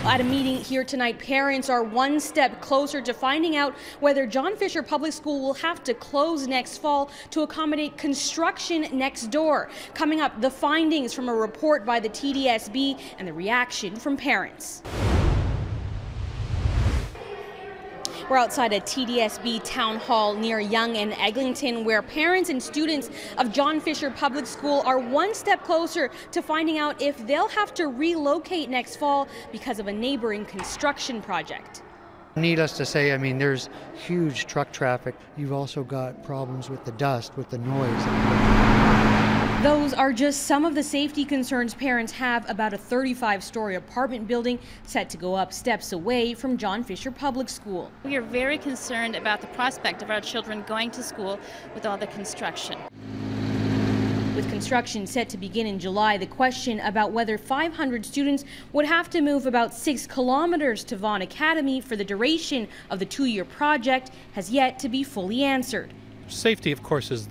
At a meeting here tonight, parents are one step closer to finding out whether John Fisher Public School will have to close next fall to accommodate construction next door. Coming up, the findings from a report by the TDSB and the reaction from parents. We're outside a TDSB town hall near Yonge and Eglinton, where parents and students of John Fisher Public School are one step closer to finding out if they'll have to relocate next fall because of a neighboring construction project. Needless to say, I mean, there's huge truck traffic. You've also got problems with the dust, with the noise. Those are just some of the safety concerns parents have about a 35-story apartment building set to go up steps away from John Fisher Public School. We are very concerned about the prospect of our children going to school with all the construction. With construction set to begin in July, the question about whether 500 students would have to move about 6 kilometers to Vaughan Academy for the duration of the 2-year project has yet to be fully answered. Safety, of course, is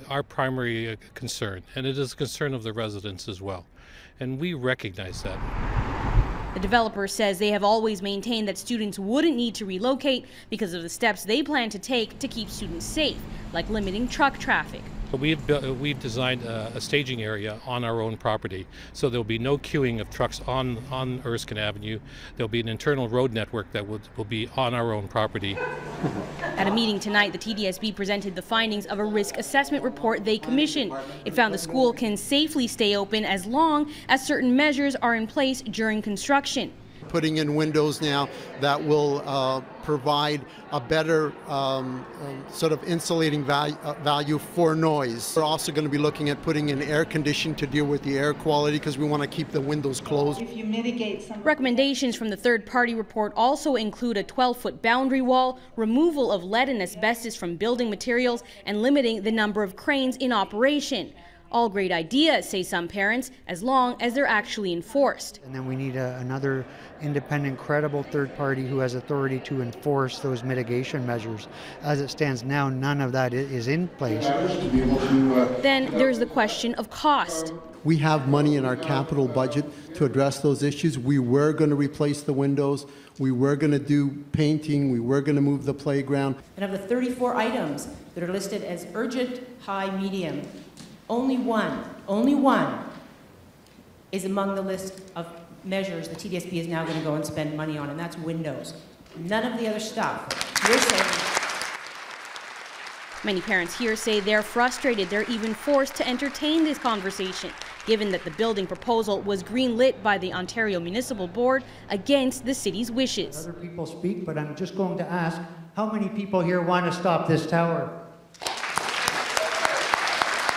our primary concern, and it is a concern of the residents as well, and we recognize that. The developer says they have always maintained that students wouldn't need to relocate because of the steps they plan to take to keep students safe, like limiting truck traffic. We've designed a staging area on our own property, so there'll be no queuing of trucks on Erskine Avenue. There'll be an internal road network that will be on our own property. At a meeting tonight, the TDSB presented the findings of a risk assessment report they commissioned. It found the school can safely stay open as long as certain measures are in place during construction. Putting in windows now that will provide a better sort of insulating value for noise. We're also going to be looking at putting in air conditioning to deal with the air quality because we want to keep the windows closed. If you mitigate some recommendations from the third-party report also include a 12-foot boundary wall, removal of lead and asbestos from building materials, and limiting the number of cranes in operation. All great ideas, say some parents, as long as they're actually enforced. And then we need another independent, credible third party who has authority to enforce those mitigation measures. As it stands now, none of that is in place. Then there's the question of cost. We have money in our capital budget to address those issues. We were going to replace the windows. We were going to do painting. We were going to move the playground. And of the 34 items that are listed as urgent, high, medium, only one is among the list of measures the TDSB is now going to go and spend money on, and that's windows. None of the other stuff. You're saying. Many parents here say they're frustrated they're even forced to entertain this conversation, given that the building proposal was green-lit by the Ontario Municipal Board against the city's wishes. Other people speak, but I'm just going to ask, how many people here want to stop this tower?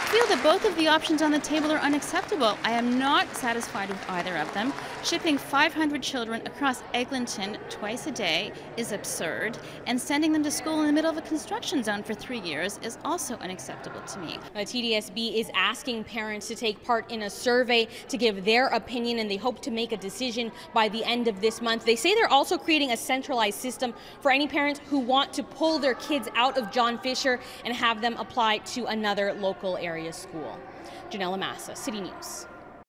I feel that both of the options on the table are unacceptable. I am not satisfied with either of them. Shipping 500 children across Eglinton twice a day is absurd, and sending them to school in the middle of a construction zone for 3 years is also unacceptable to me. The TDSB is asking parents to take part in a survey to give their opinion, and they hope to make a decision by the end of this month. They say they're also creating a centralized system for any parents who want to pull their kids out of John Fisher and have them apply to another local area school. Janelle Amasa, City News.